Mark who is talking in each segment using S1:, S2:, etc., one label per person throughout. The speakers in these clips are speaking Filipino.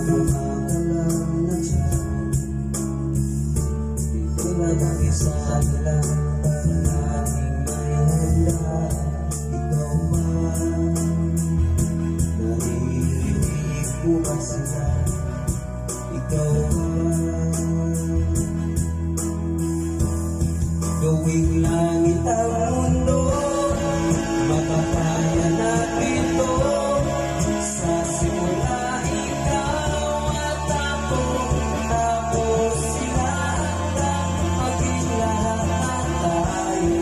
S1: Kumakalang na siya. Ito na mag-isa lang para nating may handa. Ikaw ba? Naririnig ko ba sila? Ikaw ba? Gawing langit ang mundo, makakaya natin to. Sa simula ikaw at ako, tapos sila hanggang maging lahat na tayo.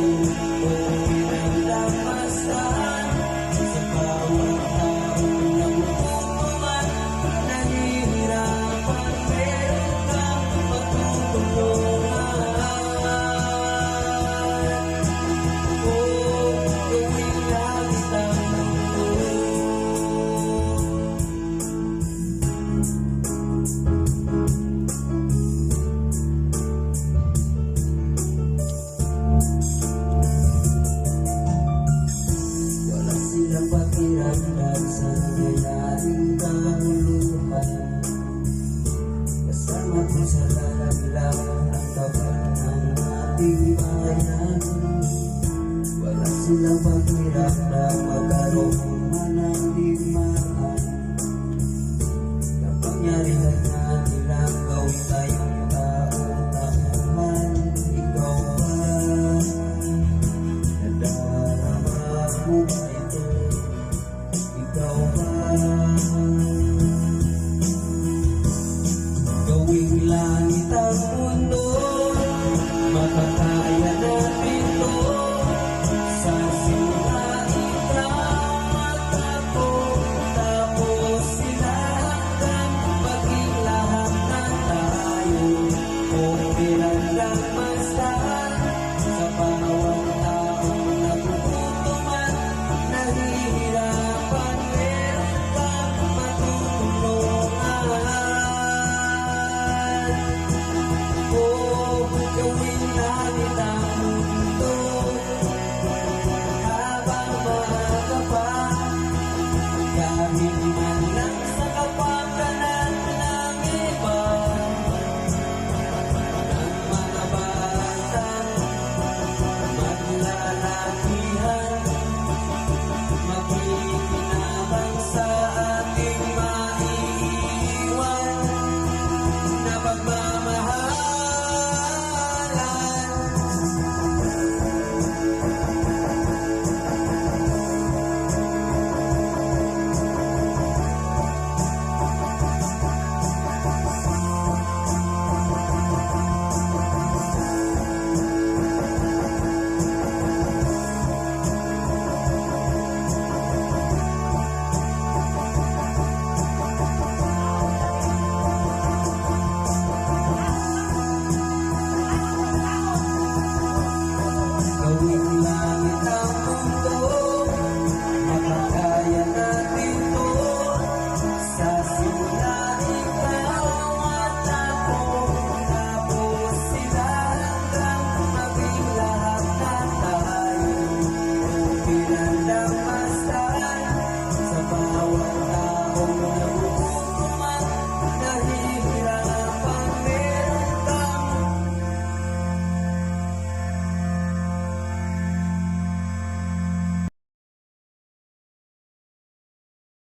S1: O pinaglamasdan sa bawat taong nagugutuman, nahihirapan, meron kang matutulungan. Gawing langit ang mundo. Wala silang pakiramdam sa nangyayaring kahuluhan. Kasama ko sa lalaglag ang kapal ng ating bayan. Wala silang pakiramdam magkaroon man ng digmaan. Kapangyarihan na nilang gawin tayong tao-tauhan. Ikaw ba? Nadarama mo ba ito? Ikaw ba?